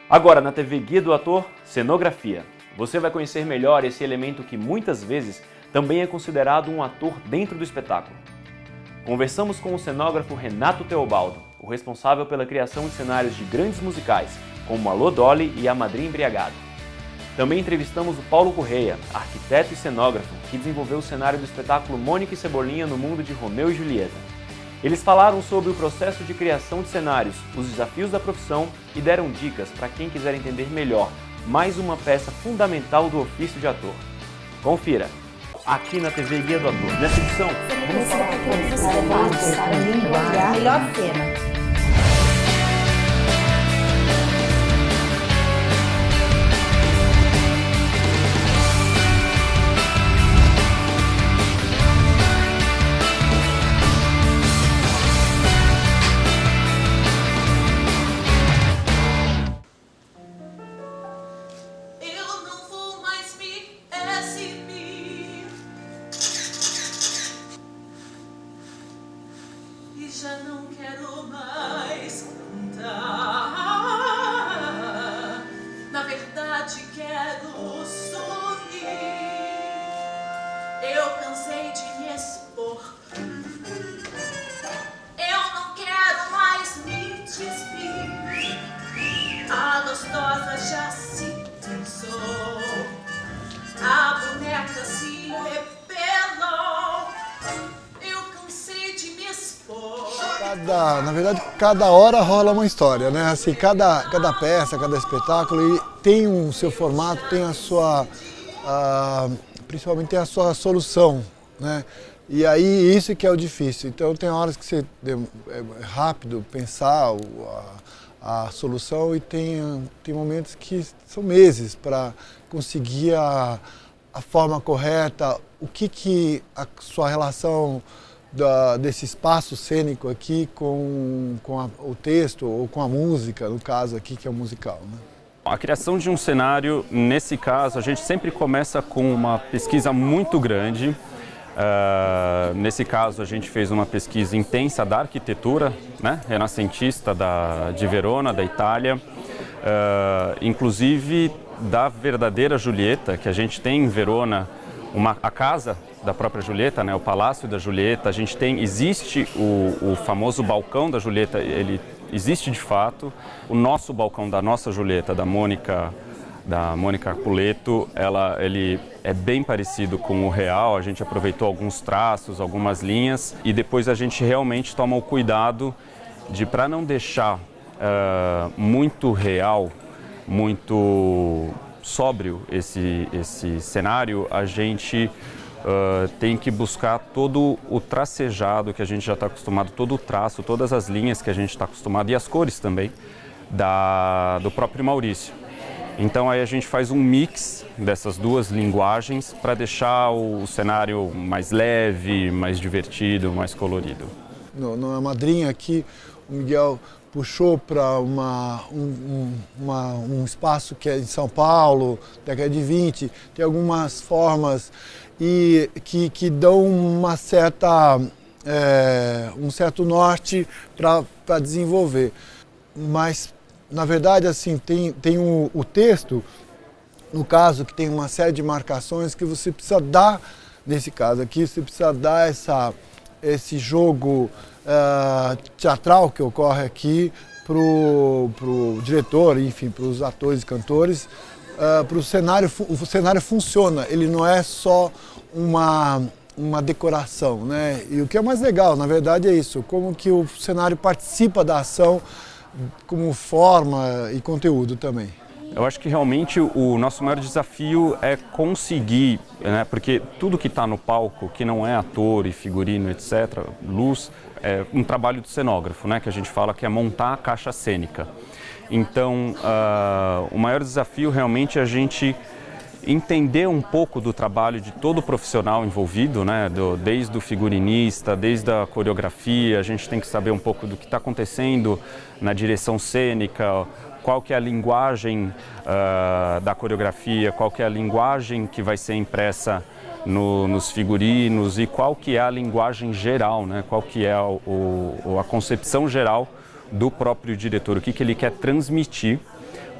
Agora, na TV Guia do Ator, cenografia. Você vai conhecer melhor esse elemento que muitas vezes também é considerado um ator dentro do espetáculo. Conversamos com o cenógrafo Renato Teobaldo, o responsável pela criação de cenários de grandes musicais, como Alô Dolly e A Madrinha Embriagada. Também entrevistamos o Paulo Correia, arquiteto e cenógrafo, que desenvolveu o cenário do espetáculo Mônica e Cebolinha no mundo de Romeu e Julieta. Eles falaram sobre o processo de criação de cenários, os desafios da profissão e deram dicas para quem quiser entender melhor mais uma peça fundamental do ofício de ator. Confira, aqui na TV Guia do Ator. Nessa edição, vamos falar a melhor cena. Já não quero mais cantar. Na verdade quero sorrir. Eu cansei de me expor. Eu não quero mais me despir. A gostosa já se cansou. A boneca se rebelou. Eu cansei de me expor. Na verdade, cada hora rola uma história, né? Assim, cada peça, cada espetáculo tem o seu formato, tem a sua, principalmente tem a sua solução, né? E aí isso que é o difícil. Então tem horas que é rápido pensar a solução e tem momentos que são meses para conseguir a forma correta, o que a sua relação desse espaço cênico aqui com o texto ou com a música, no caso aqui que é o musical, né? A criação de um cenário, nesse caso, a gente sempre começa com uma pesquisa muito grande. Nesse caso, a gente fez uma pesquisa intensa da arquitetura, né, renascentista de Verona, da Itália, inclusive da verdadeira Julieta, que a gente tem em Verona, a casa da própria Julieta, né, o Palácio da Julieta. Existe o famoso balcão da Julieta, ele existe de fato. O nosso balcão da nossa Julieta, da Mônica Capuleto, ele é bem parecido com o real. A gente aproveitou alguns traços, algumas linhas e depois a gente realmente toma o cuidado para não deixar muito real, muito sóbrio esse cenário. A gente tem que buscar todo o tracejado que a gente já está acostumado, todo o traço, todas as linhas que a gente está acostumado e as cores também do próprio Maurício. Então aí a gente faz um mix dessas duas linguagens para deixar o cenário mais leve, mais divertido, mais colorido. Na Madrinha aqui, o Miguel puxou para um espaço que é em São Paulo, década de 20, tem algumas formas e que dão um certo norte para desenvolver. Mas, na verdade, assim, tem o texto, no caso, que tem uma série de marcações que você precisa dar, nesse caso aqui, você precisa dar esse jogo teatral que ocorre aqui pro diretor, enfim, para os atores e cantores, o cenário funciona, ele não é só uma decoração, né? E o que é mais legal, na verdade, é isso, como que o cenário participa da ação como forma e conteúdo também. Eu acho que realmente o nosso maior desafio é conseguir, né, porque tudo que está no palco, que não é ator e figurino, etc., luz, é um trabalho do cenógrafo, né, que a gente fala que é montar a caixa cênica. Então, o maior desafio realmente é a gente entender um pouco do trabalho de todo profissional envolvido, né, desde o figurinista, desde a coreografia. A gente tem que saber um pouco do que está acontecendo na direção cênica, qual que é a linguagem da coreografia, qual que é a linguagem que vai ser impressa nos figurinos e qual que é a linguagem geral, né? Qual que é a concepção geral do próprio diretor, o que ele quer transmitir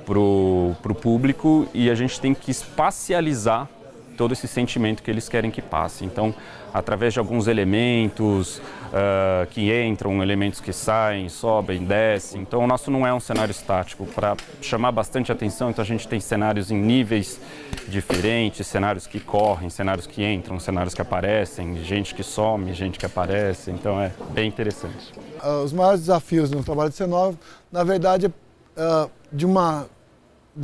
pro público e a gente tem que espacializar todo esse sentimento que eles querem que passe. Então, através de alguns elementos que entram, elementos que saem, sobem, descem. Então, o nosso não é um cenário estático. Para chamar bastante atenção, então a gente tem cenários em níveis diferentes, cenários que correm, cenários que entram, cenários que aparecem, gente que some, gente que aparece. Então, é bem interessante. Os maiores desafios no trabalho de cenógrafo, na verdade, de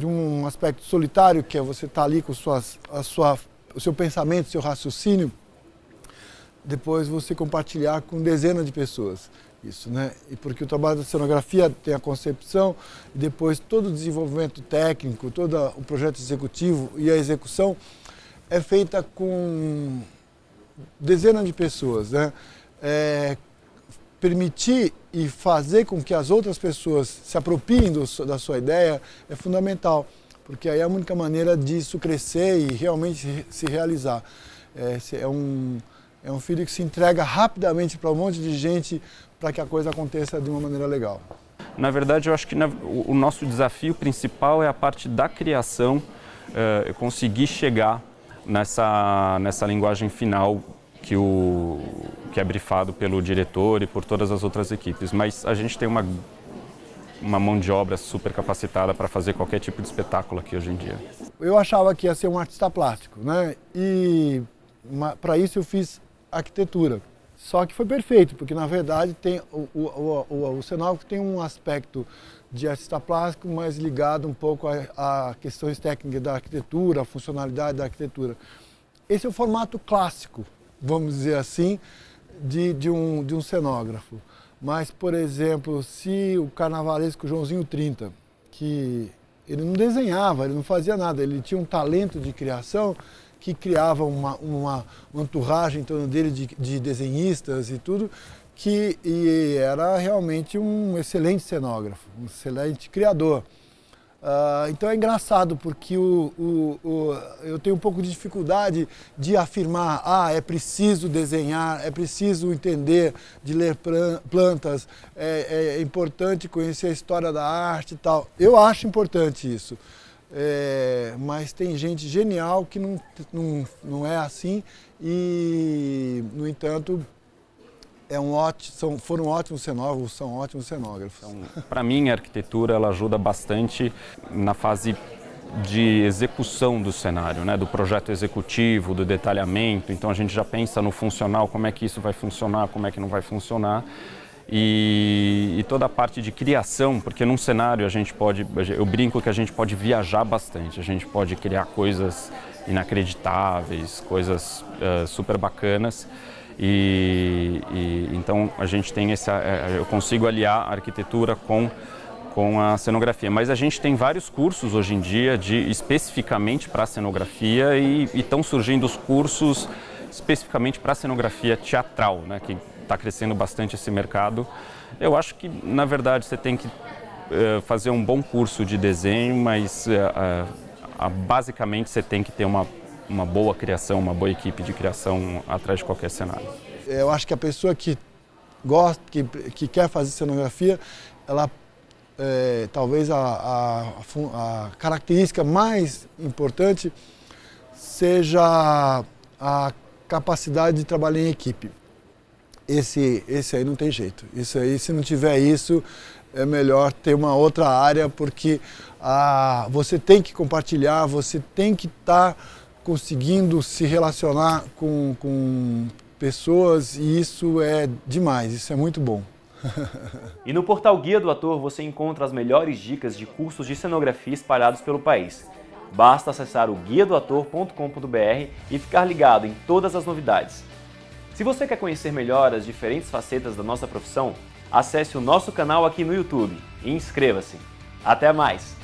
um aspecto solitário, que é você estar ali com o seu pensamento, o seu raciocínio, depois você compartilhar com dezenas de pessoas isso, né? E porque o trabalho da cenografia tem a concepção e depois todo o desenvolvimento técnico, todo o projeto executivo e a execução é feita com dezenas de pessoas, né? Permitir e fazer com que as outras pessoas se apropriem da sua ideia é fundamental, porque aí é a única maneira disso crescer e realmente se realizar. É um filho que se entrega rapidamente para um monte de gente para que a coisa aconteça de uma maneira legal. Na verdade, eu acho que o nosso desafio principal é a parte da criação, conseguir chegar nessa linguagem final que é brifado pelo diretor e por todas as outras equipes, mas a gente tem uma mão de obra super capacitada para fazer qualquer tipo de espetáculo aqui hoje em dia. Eu achava que ia ser um artista plástico, né? E para isso eu fiz arquitetura. Só que foi perfeito, porque na verdade tem o cenógrafo tem um aspecto de artista plástico, mas ligado um pouco a questões técnicas da arquitetura, a funcionalidade da arquitetura. Esse é o formato clássico, vamos dizer assim, de um cenógrafo. Mas, por exemplo, se o carnavalesco Joãozinho 30, que ele não desenhava, ele não fazia nada, ele tinha um talento de criação que criava uma entourage em torno dele de desenhistas e tudo, e era realmente um excelente cenógrafo, um excelente criador. Então é engraçado porque eu tenho um pouco de dificuldade de afirmar, é preciso desenhar, é preciso entender, de ler plantas, é importante conhecer a história da arte e tal. Eu acho importante isso, mas tem gente genial que não é assim e, no entanto, foram ótimos cenógrafos, são ótimos cenógrafos. Então, para mim, a arquitetura ela ajuda bastante na fase de execução do cenário, né? Do projeto executivo, do detalhamento. Então a gente já pensa no funcional, como é que isso vai funcionar, como é que não vai funcionar. E toda a parte de criação, porque num cenário eu brinco que a gente pode viajar bastante, a gente pode criar coisas inacreditáveis, coisas super bacanas. Então a gente tem eu consigo aliar a arquitetura com a cenografia, mas a gente tem vários cursos hoje em dia especificamente para cenografia e estão surgindo os cursos especificamente para cenografia teatral, né, que está crescendo bastante esse mercado. Eu acho que na verdade você tem que fazer um bom curso de desenho, mas basicamente você tem que ter uma boa criação, uma boa equipe de criação atrás de qualquer cenário. Eu acho que a pessoa que gosta, que quer fazer cenografia, ela talvez a característica mais importante seja a capacidade de trabalhar em equipe. Esse aí não tem jeito. Isso aí, se não tiver isso, é melhor ter uma outra área, porque você tem que compartilhar, você tem que estar conseguindo se relacionar com pessoas e isso é demais, isso é muito bom. E no portal Guia do Ator você encontra as melhores dicas de cursos de cenografia espalhados pelo país. Basta acessar o guiadoator.com.br e ficar ligado em todas as novidades. Se você quer conhecer melhor as diferentes facetas da nossa profissão, acesse o nosso canal aqui no YouTube e inscreva-se. Até mais!